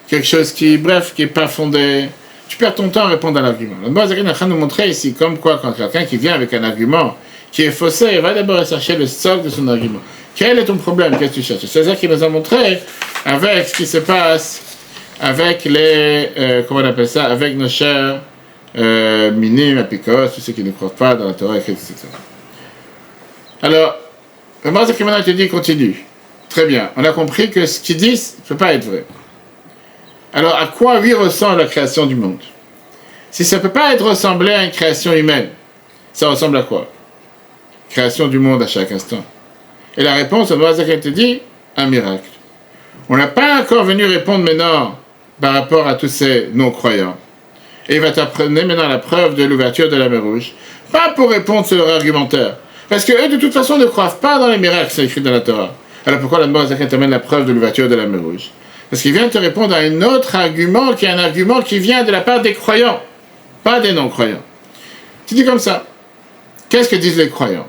Speaker 1: quelque chose qui, bref, qui n'est pas fondé, tu perds ton temps à répondre à l'argument. Le mot Zaken est en train de nous montrer ici, comme quoi, quand quelqu'un qui vient avec un argument qui est faussé, il va d'abord chercher le socle de son argument. Quel est ton problème? Qu'est-ce que tu cherches? C'est ça qui nous a montré avec ce qui se passe avec les, comment on appelle ça, avec nos chers minimes, apicos, tous ceux qui ne croient pas dans la Torah, etc. Alors, le Mordechai qui maintenant te dit continue. Très bien, on a compris que ce qu'ils disent ne peut pas être vrai. Alors, à quoi lui ressemble la création du monde? Si ça ne peut pas être ressemblé à une création humaine, ça ressemble à quoi? Création du monde à chaque instant. Et la réponse, le Mordechai te dit, un miracle. On n'a pas encore venu répondre maintenant par rapport à tous ces non-croyants. Et il va t'apprendre maintenant la preuve de l'ouverture de la mer Rouge. Pas pour répondre sur leur argumentaire. Parce qu'eux, de toute façon, ne croient pas dans les miracles qui sont écrits dans la Torah. Alors pourquoi la Mordechai t'amène la preuve de l'ouverture de la mer Rouge? Parce qu'il vient te répondre à un autre argument qui est un argument qui vient de la part des croyants, pas des non-croyants. Tu dis comme ça. Qu'est-ce que disent les croyants?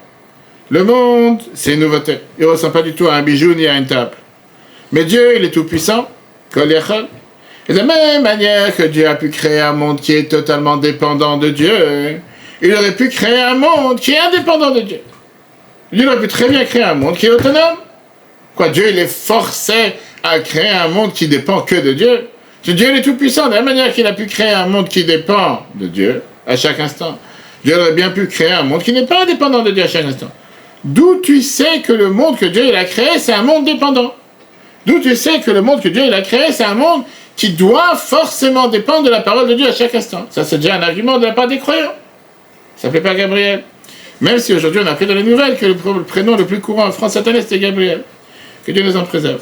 Speaker 1: Le monde, c'est une nouveauté. Il ne ressemble pas du tout à un bijou ni à une table. Mais Dieu, il est tout-puissant. Kol Yachol. Et de la même manière que Dieu a pu créer un monde qui est totalement dépendant de Dieu, il aurait pu créer un monde qui est indépendant de Dieu. Dieu aurait pu très bien créer un monde qui est autonome. Quoi, Dieu, il est forcé à créer un monde qui dépend que de Dieu. Dieu, il est tout-puissant. De la même manière qu'il a pu créer un monde qui dépend de Dieu à chaque instant, Dieu aurait bien pu créer un monde qui n'est pas indépendant de Dieu à chaque instant. D'où tu sais que le monde que Dieu il a créé, c'est un monde dépendant? D'où tu sais que le monde que Dieu il a créé, c'est un monde qui doit forcément dépendre de la parole de Dieu à chaque instant? Ça, c'est déjà un argument de la part des croyants. Ça ne plaît pas Gabriel. Même si aujourd'hui on a appris dans les nouvelles que le prénom le plus courant en France cette année, c'était Gabriel. Que Dieu nous en préserve.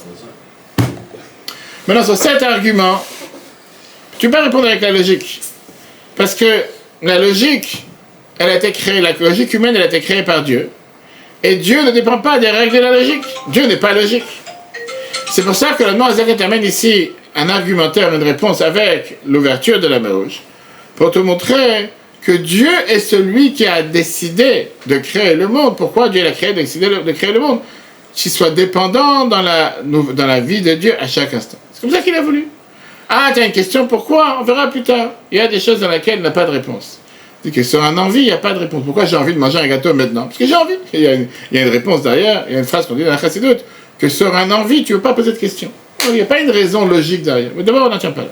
Speaker 1: Maintenant, sur cet argument, tu peux pas répondre avec la logique. Parce que la logique, elle a été créée, la logique humaine, elle a été créée par Dieu. Et Dieu ne dépend pas des règles de la logique. Dieu n'est pas logique. C'est pour ça que le nom Zaken t'amène ici un argumentaire, une réponse avec l'ouverture de la mer Rouge, pour te montrer que Dieu est celui qui a décidé de créer le monde. Pourquoi Dieu a décidé de créer le monde? Qu'il soit dépendant dans la vie de Dieu à chaque instant. C'est comme ça qu'il a voulu. Ah, tu as une question, pourquoi? On verra plus tard. Il y a des choses dans lesquelles il n'y a pas de réponse. C'est que sur un envie, il n'y a pas de réponse. Pourquoi j'ai envie de manger un gâteau maintenant? Parce que j'ai envie. Il y a une réponse derrière, il y a une phrase qu'on dit dans la Chassidut, que sur un envie, tu ne veux pas poser de question. Il n'y a pas une raison logique derrière. Mais d'abord, on n'en tient pas là.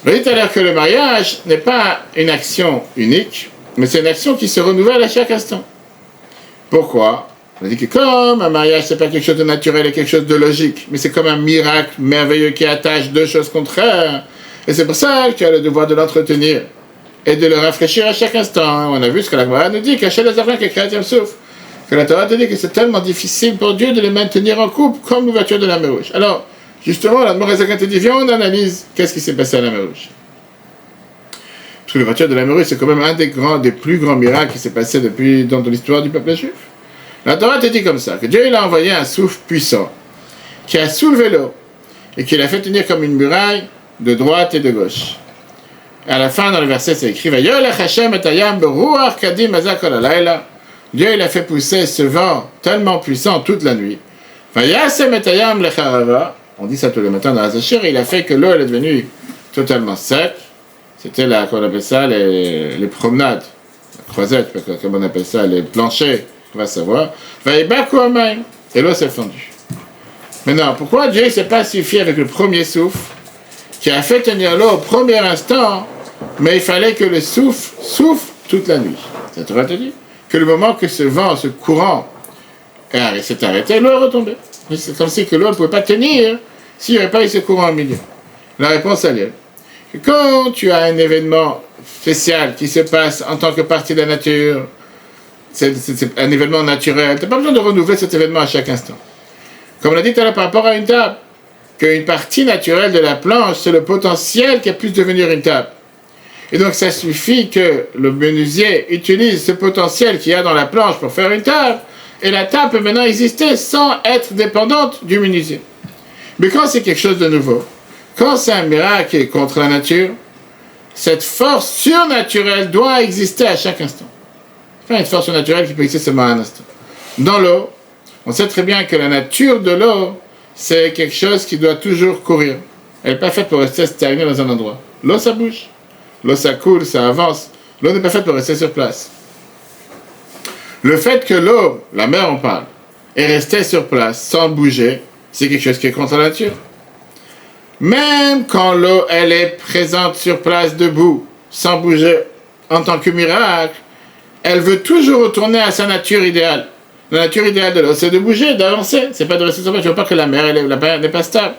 Speaker 1: Je dis tout à l'heure que le mariage n'est pas une action unique, mais c'est une action qui se renouvelle à chaque instant. Pourquoi? On dit que comme un mariage, c'est pas quelque chose de naturel et quelque chose de logique, mais c'est comme un miracle merveilleux qui attache deux choses contraires. Et c'est pour ça que tu as le devoir de l'entretenir et de le rafraîchir à chaque instant. On a vu ce que la Gemara nous dit, cacher les enfants qui est créatif souffre. Que la Torah te dit que c'est tellement difficile pour Dieu de les maintenir en couple comme l'ouverture de la mer Rouge. Alors, justement, la Mordechai te dit, viens, on analyse qu'est-ce qui s'est passé à la mer Rouge. Parce que l'ouverture de la mer Rouge, c'est quand même un des plus grands miracles qui s'est passé dans l'histoire du peuple juif. La Torah te dit comme ça, que Dieu il a envoyé un souffle puissant, qui a soulevé l'eau, et qui l'a fait tenir comme une muraille de droite et de gauche. Et à la fin, dans le verset, c'est écrit, Dieu il a fait pousser ce vent tellement puissant toute la nuit. On dit ça tous les matins dans la Zachir, il a fait que l'eau elle est devenue totalement sec. C'était qu'on appelle ça les promenades, la croisette, comme on appelle ça, les planchers. On va savoir. Et l'eau s'est fondue. Maintenant, pourquoi Dieu ne s'est pas suffi avec le premier souffle qui a fait tenir l'eau au premier instant, mais il fallait que le souffle toute la nuit? Ça te va te dire que le moment que ce vent, ce courant s'est arrêté, l'eau est retombée. C'est comme si que l'eau ne pouvait pas tenir s'il n'y avait pas eu ce courant au milieu. La réponse elle est que quand tu as un événement spécial qui se passe en tant que partie de la nature, c'est un événement naturel. Tu n'as pas besoin de renouveler cet événement à chaque instant. Comme on a dit tout à l'heure par rapport à une table. qu'une partie naturelle de la planche, c'est le potentiel qui puisse devenir une table. Et donc, ça suffit que le menuisier utilise ce potentiel qu'il y a dans la planche pour faire une table, et la table peut maintenant exister sans être dépendante du menuisier. Mais quand c'est quelque chose de nouveau, quand c'est un miracle qui est contre la nature, cette force surnaturelle doit exister à chaque instant. C'est pas une force surnaturelle qui peut exister seulement à un instant. Dans l'eau, on sait très bien que la nature de l'eau, c'est quelque chose qui doit toujours courir. Elle n'est pas faite pour rester stagnée dans un endroit. L'eau, ça bouge. L'eau, ça coule, ça avance. L'eau n'est pas faite pour rester sur place. Le fait que l'eau, la mer on parle, est restée sur place sans bouger, c'est quelque chose qui est contre la nature. Même quand l'eau, elle est présente sur place debout, sans bouger, en tant que miracle, elle veut toujours retourner à sa nature idéale. La nature idéale de l'eau, c'est de bouger, d'avancer. C'est pas de rester sur place. Tu ne veux pas que la mer n'est pas stable.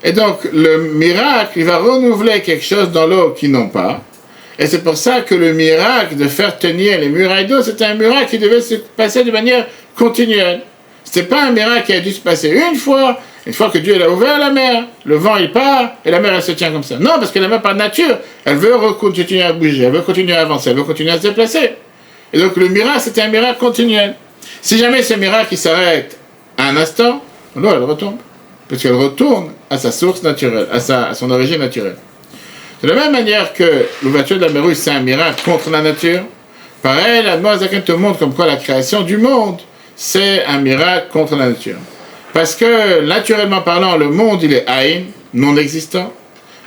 Speaker 1: Et donc, le miracle, il va renouveler quelque chose dans l'eau qu'ils n'ont pas. Et c'est pour ça que le miracle de faire tenir les murailles d'eau, c'était un miracle qui devait se passer de manière continuelle. Ce n'était pas un miracle qui a dû se passer une fois que Dieu a ouvert la mer, le vent il part, et la mer elle se tient comme ça. Non, parce que la mer par nature, elle veut continuer à bouger, elle veut continuer à avancer, elle veut continuer à se déplacer. Et donc le miracle, c'était un miracle continuel. Si jamais ce miracle il s'arrête à un instant, l'eau elle retombe. Parce qu'elle retourne à sa source naturelle, à son origine naturelle. De la même manière que l'ouverture de la mer Rouge, c'est un miracle contre la nature, pareil, la Moazaken te montre comme quoi la création du monde, c'est un miracle contre la nature. Parce que, naturellement parlant, le monde, il est Aïn, non existant.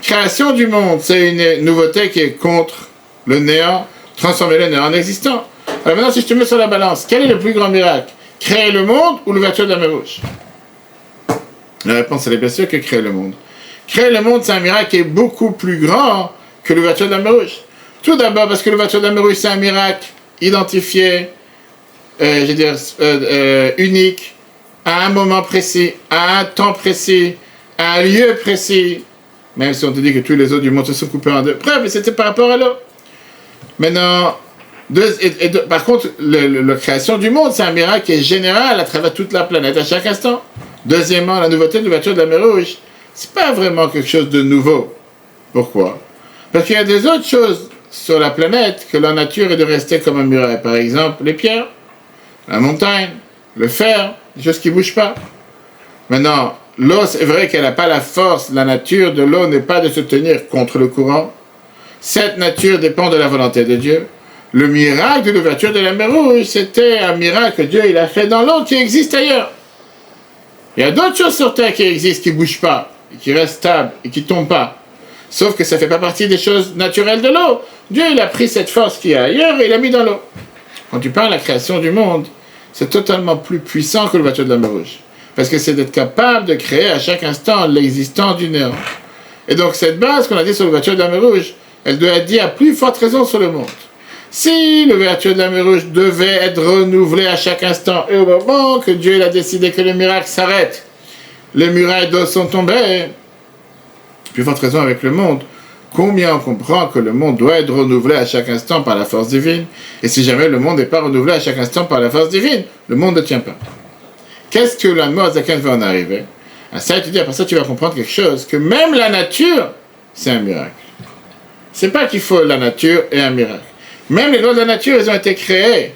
Speaker 1: Création du monde, c'est une nouveauté qui est contre le néant, transformer le néant en existant. Alors maintenant, si je te mets sur la balance, quel est le plus grand miracle? Créer le monde ou l'ouverture de la mer Rouge? La réponse, elle est bien sûr que créer le monde. Créer le monde, c'est un miracle qui est beaucoup plus grand que l'ouverture de la mer Rouge. Tout d'abord, parce que l'ouverture de la mer Rouge, c'est un miracle identifié, unique, à un moment précis, à un temps précis, à un lieu précis. Même si on te dit que tous les eaux du monde se sont coupées en deux. Bref, mais c'était par rapport à l'eau. Maintenant, par contre, la création du monde, c'est un miracle qui est général à travers toute la planète, à chaque instant. Deuxièmement, la nouveauté de l'ouverture de la mer Rouge, c'est pas vraiment quelque chose de nouveau. Pourquoi? Parce qu'il y a des autres choses sur la planète que la nature est de rester comme un muraille. Par exemple, les pierres, la montagne, le fer, des choses qui ne bougent pas. Maintenant, l'eau, c'est vrai qu'elle n'a pas la force. La nature de l'eau n'est pas de se tenir contre le courant. Cette nature dépend de la volonté de Dieu. Le miracle de l'ouverture de la mer Rouge, c'était un miracle que Dieu il a fait dans l'eau qui existe ailleurs. Il y a d'autres choses sur Terre qui existent, qui ne bougent pas, et qui restent stables, et qui ne tombent pas. Sauf que ça ne fait pas partie des choses naturelles de l'eau. Dieu, il a pris cette force qu'il y a ailleurs et il l'a mis dans l'eau. Quand tu parles de la création du monde, c'est totalement plus puissant que l'ouverture de la mer Rouge. Parce que c'est d'être capable de créer à chaque instant l'existence du néant. Et donc cette base qu'on a dit sur l'ouverture de la mer Rouge, elle doit être dite à plus forte raison sur le monde. Si l'ouverture de la mer Rouge devait être renouvelée à chaque instant, et au moment que Dieu a décidé que le miracle s'arrête, les murailles d'eau sont tombées, plus forte raison avec le monde, combien on comprend que le monde doit être renouvelé à chaque instant par la force divine, et si jamais le monde n'est pas renouvelé à chaque instant par la force divine, le monde ne tient pas. Qu'est-ce que la Moazaken va en arriver? À ça, tu dis, après ça, tu vas comprendre quelque chose, que même la nature, c'est un miracle. C'est pas qu'il faut la nature et un miracle. Même les lois de la nature, elles ont été créées.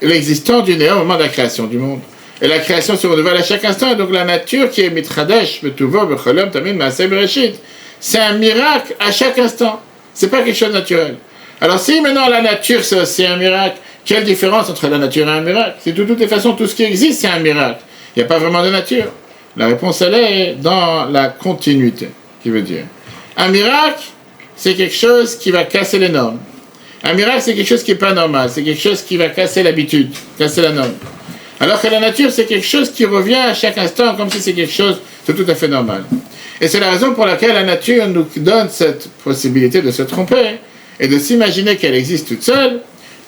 Speaker 1: L'existence du néant au moment de la création du monde. Et la création se renouvelle à chaque instant. Et donc la nature qui est mitradesh, betuvo, becholom, tamim, maaseh, bereshit, c'est un miracle à chaque instant. C'est pas quelque chose de naturel. Alors si maintenant la nature c'est aussi un miracle, quelle différence entre la nature et un miracle? C'est de toutes les façons, tout ce qui existe c'est un miracle. Il n'y a pas vraiment de nature. La réponse elle est dans la continuité, qui veut dire. Un miracle, c'est quelque chose qui va casser les normes. Un miracle, c'est quelque chose qui n'est pas normal. C'est quelque chose qui va casser l'habitude, casser la norme. Alors que la nature, c'est quelque chose qui revient à chaque instant comme si c'est quelque chose de tout à fait normal. Et c'est la raison pour laquelle la nature nous donne cette possibilité de se tromper et de s'imaginer qu'elle existe toute seule,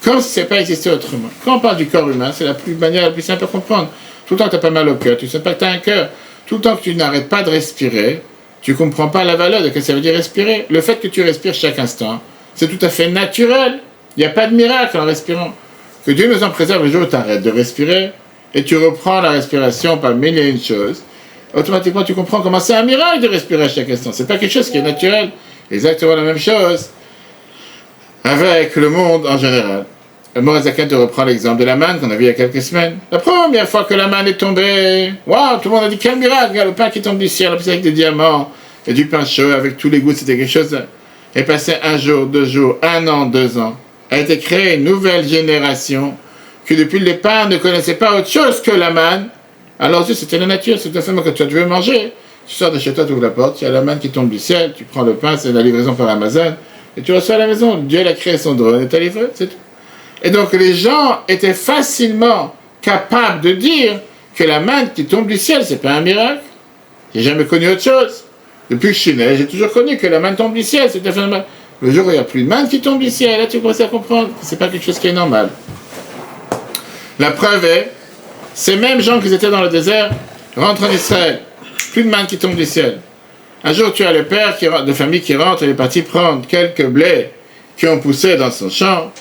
Speaker 1: comme si ça n'avait pas existé autrement. Quand on parle du corps humain, c'est la manière la plus simple à comprendre. Tout le temps que tu as pas mal au cœur, tu ne sais pas que tu as un cœur. Tout le temps que tu n'arrêtes pas de respirer, tu ne comprends pas la valeur de ce que ça veut dire respirer. Le fait que tu respires chaque instant, c'est tout à fait naturel. Il n'y a pas de miracle en respirant. Que Dieu nous en préserve le jour où tu arrêtes de respirer et tu reprends la respiration par mille et une choses. automatiquement tu comprends comment c'est un miracle de respirer à chaque instant. C'est pas quelque chose qui est naturel. Exactement la même chose avec le monde en général. Le Morazaken te reprend l'exemple de la manne qu'on a vu il y a quelques semaines. La première fois que la manne est tombée, waouh, tout le monde a dit quel miracle, regarde le pain qui tombe du ciel, en plus avec des diamants et du pain chaud, avec tous les goûts, c'était quelque chose. Et passé un jour, 2 jours, 1 an, 2 ans, a été créée une nouvelle génération qui depuis le départ ne connaissait pas autre chose que la manne. Alors c'était la nature, c'est tout simplement que tu veux manger. Tu sors de chez toi, tu ouvres la porte, il y a la manne qui tombe du ciel, tu prends le pain, c'est la livraison par Amazon, et tu reçois à la maison. Dieu a créé son drone et t'a livré, c'est tout. Et donc les gens étaient facilement capables de dire que la manne qui tombe du ciel, c'est pas un miracle. J'ai jamais connu autre chose. Depuis que je suis né, j'ai toujours connu que la manne tombe du ciel, c'est un phénomène. Le jour où il n'y a plus de manne qui tombe du ciel, là tu commences à comprendre que c'est pas quelque chose qui est normal. La preuve est, ces mêmes gens qui étaient dans le désert rentrent en Israël. Plus de manne qui tombe du ciel. Un jour, tu as le père de famille qui rentre, il est parti prendre quelques blés qui ont poussé dans son champ,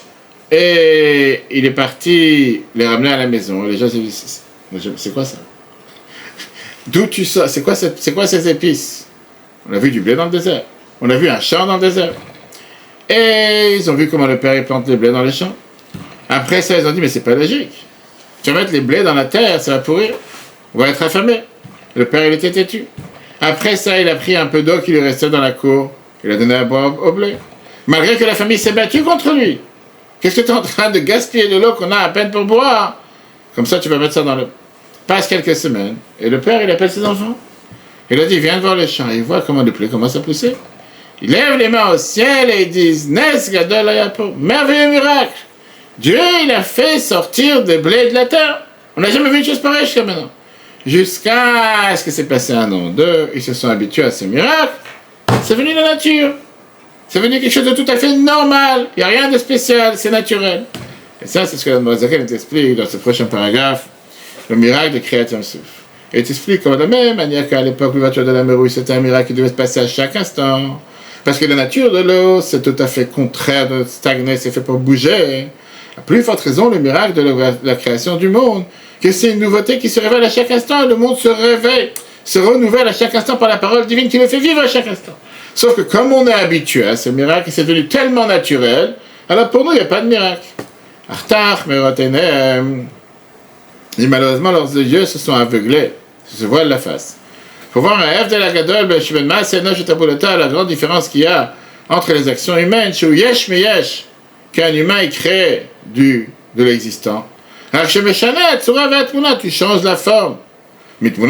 Speaker 1: et il est parti les ramener à la maison. Et les gens se disent, c'est quoi ça? D'où tu sors? C'est quoi ces épices? On a vu du blé dans le désert. On a vu un champ dans le désert. Et ils ont vu comment le père plante les blés dans les champs. Après ça, ils ont dit, mais c'est pas logique. Tu vas mettre les blés dans la terre, ça va pourrir. On va être affamé. Le père, il était têtu. Après ça, il a pris un peu d'eau qui lui restait dans la cour. Il a donné à boire au blé. Malgré que la famille s'est battue contre lui. Qu'est-ce que tu es en train de gaspiller de l'eau qu'on a à peine pour boire? Comme ça, tu vas mettre ça dans le... Passe quelques semaines. Et le père, il appelle ses enfants. Il a dit, viens voir le champ. Et il voit comment le blé commence à pousser. Il lève les mains au ciel et ils disent, Nes Gadol Ayapo, merveilleux miracle. Dieu, il a fait sortir des blés de la terre. On n'a jamais vu une chose pareille jusqu'à maintenant. Jusqu'à ce que c'est passé 1 an, 2, ils se sont habitués à ce miracle. C'est venu de la nature. C'est venu quelque chose de tout à fait normal. Il n'y a rien de spécial, c'est naturel. Et ça, c'est ce que la Morazaken t'explique dans ce prochain paragraphe, le miracle de Kriyat Yam-Suf. Et il t'explique comme de la même manière qu'à l'époque, l'ouverture de la mer Rouge, c'était un miracle qui devait se passer à chaque instant. Parce que la nature de l'eau, c'est tout à fait contraire de stagner, c'est fait pour bouger. À plus forte raison, le miracle de la création du monde, que c'est une nouveauté qui se révèle à chaque instant, et le monde se réveille, se renouvelle à chaque instant par la parole divine qui le fait vivre à chaque instant. Sauf que comme on est habitué à ce miracle, c'est devenu tellement naturel, alors pour nous, il n'y a pas de miracle. Artach, Merotenem, et malheureusement, leurs yeux se sont aveuglés, se voilent la face. Il faut voir un F de la Gadol, la grande différence qu'il y a entre les actions humaines, chez Yesh Meyesh, qu'un humain est créé de l'existant. Alors, chez Meshanet, tu changes la forme. Tu prends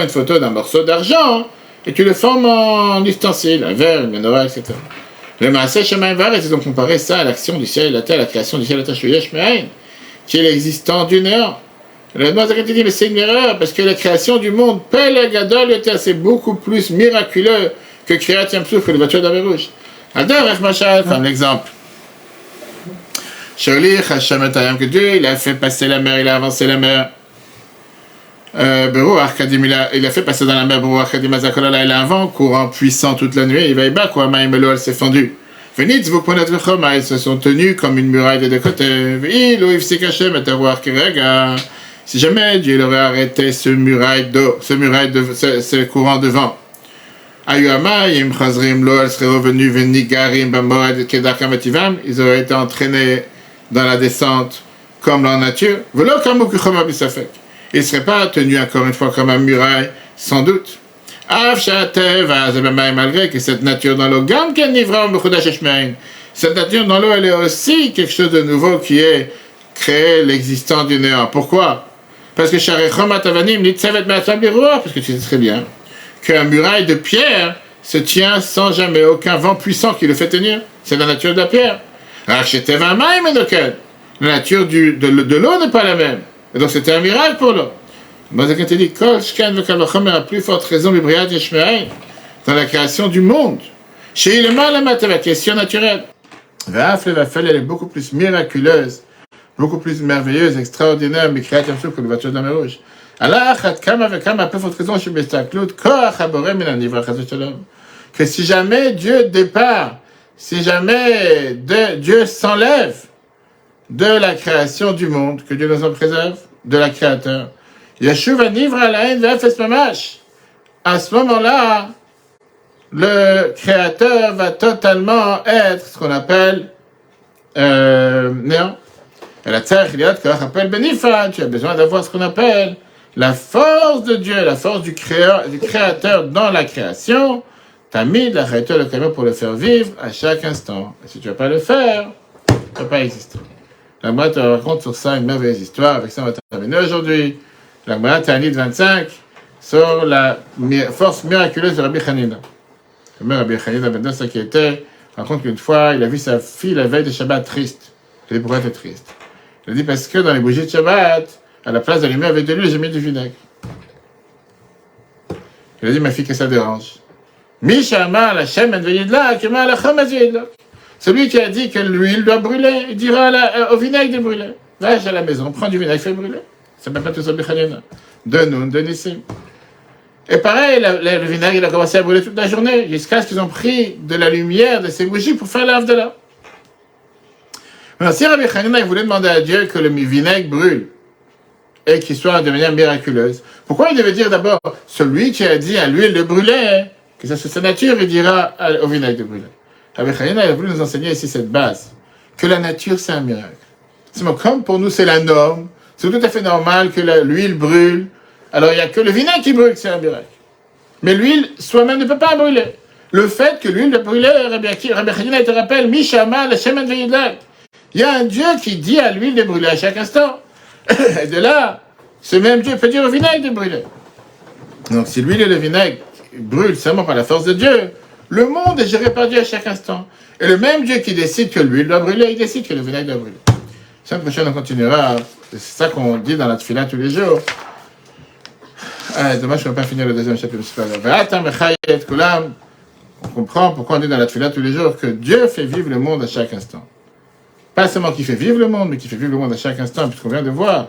Speaker 1: une photo d'un morceau d'argent et tu le formes en ustensile, un verre, une menorah, etc. Le Maaseh Shemaim Vaaretz, ils ont comparé ça à l'action du ciel et de la terre, la création du ciel et de la terre, Yesh Me'ain, qui est l'existant du néant. Le Mozaken te dit, mais c'est une erreur, parce que la création du monde, Peleg Gadol, c'est beaucoup plus miraculeux que Kriyat Yam-Suf, que le voiture de la mer Rouge. Adar Machal, comme l'exemple. Sholich Hashem et Hayam, que Dieu, il a fait passer la mer, il a avancé la mer. Berouach Kadim, il a fait passer dans la mer Berouach Kadim Azakolala, il a un vent courant puissant toute la nuit, il va y battre, quoi, Maïmelo, elle s'est fendue. Venez, vous prenez votre choma, ils se sont tenus comme une muraille des deux côtés. Si jamais Dieu aurait arrêté ce muraille d'eau, ce courant de vent, Ayuamayim Chazrim Lo, elle serait revenue Venigarim Bamorad Kedarkamativam, ils auraient été entraînés dans la descente comme dans la nature. Velo Kamuk Choma Bisafek. Ils ne seraient pas tenus encore une fois comme une muraille, sans doute. Malgré que cette nature dans l'eau, cette nature dans l'eau, elle est aussi quelque chose de nouveau qui est créé l'existence du néant. Pourquoi? Parce que parce que tu sais très bien qu'un muraille de pierre se tient sans jamais aucun vent puissant qui le fait tenir. C'est la nature de la pierre. La nature de l'eau n'est pas la même. Et donc c'était un miracle pour l'eau. Mozaken te dit, à plus forte raison, dans la création du monde. Chez Ilema, la question naturelle. Elle est beaucoup plus miraculeuse, beaucoup plus merveilleuse, extraordinaire, mais Kriyat Yam-Suf que le voiture de la mer Rouge. Que si jamais Dieu départ, si jamais Dieu s'enlève de la création du monde, que Dieu nous en préserve, de la créateur, Yashuv anivra alain vefes mamash. À ce moment-là, le créateur va totalement être ce qu'on appelle néant. Et la terre, il y a qu'on appelle Benifan. Tu as besoin d'avoir ce qu'on appelle la force de Dieu, la force du créateur dans la création. T'as mis la créature le camion pour le faire vivre à chaque instant. Et si tu ne vas pas le faire, tu ne vas pas exister. La Gemara te raconte sur ça une merveilleuse histoire. Avec ça, on va terminer aujourd'hui. La Gemara Ta'anit 25 sur la force miraculeuse de Rabbi Hanina. Le Rabbi Hanina, maintenant, ce qui était, raconte qu'une fois, il a vu sa fille la veille de Shabbat triste. Il a dit pourquoi tu es triste? Il a dit parce que dans les bougies de Shabbat, à la place d'allumer avec de l'huile, j'ai mis du vinaigre. Il a dit ma fille que ça dérange. Mishama la Shem enveyidla, kema la Chom enveyidla. Celui qui a dit que l'huile doit brûler, il dira au vinaigre de brûler. Va à la maison, prends du vinaigre, fais brûler. Ça ne peut pas tout ça, Bichanina. De Noun, de Nissim. Et pareil, le vinaigre, il a commencé à brûler toute la journée, jusqu'à ce qu'ils ont pris de la lumière de ces bougies pour faire l'Avdala. Maintenant, si Rabbi Hanina il voulait demander à Dieu que le vinaigre brûle, et qu'il soit de manière miraculeuse, pourquoi il devait dire d'abord, celui qui a dit à l'huile de brûler, que ça c'est sa nature, il dira au vinaigre de brûler. Rabbi Hanina il a voulu nous enseigner ici cette base, que la nature c'est un miracle. C'est comme pour nous c'est la norme, c'est tout à fait normal que l'huile brûle, alors il n'y a que le vinaigre qui brûle, c'est un miracle. Mais l'huile soi-même ne peut pas brûler. Le fait que l'huile de brûler, Rabbi Hanina te rappelle, Mishama la Shem enveyidla. Il y a un Dieu qui dit à l'huile de brûler à chaque instant. Et de là, ce même Dieu peut dire au vinaigre de brûler. Donc si l'huile et le vinaigre brûlent seulement par la force de Dieu, le monde est géré par Dieu à chaque instant. Et le même Dieu qui décide que l'huile doit brûler, il décide que le vinaigre doit brûler. La semaine prochaine, on continuera. C'est ça qu'on dit dans la tefila tous les jours. Dommage qu'on ne va pas finir le deuxième chapitre. On comprend pourquoi on dit dans la tefila tous les jours que Dieu fait vivre le monde à chaque instant. Pas seulement qui fait vivre le monde, mais qui fait vivre le monde à chaque instant, puisqu'on vient de voir.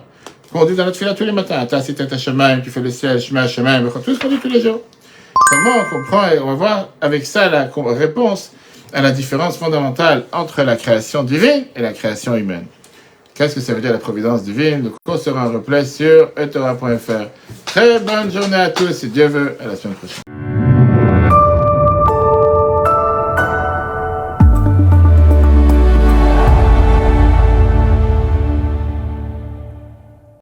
Speaker 1: Qu'on dit dans notre fila tous les matins. Ta si t'es Shemaim, qui fait le ciel, Shemaim, tout ce qu'on dit tous les jours. Comment on comprend, et on va voir avec ça la réponse à la différence fondamentale entre la création divine et la création humaine. Qu'est-ce que ça veut dire la providence divine? Le cours sera en replay sur etora.fr. Très bonne journée à tous, si Dieu veut, à la semaine prochaine.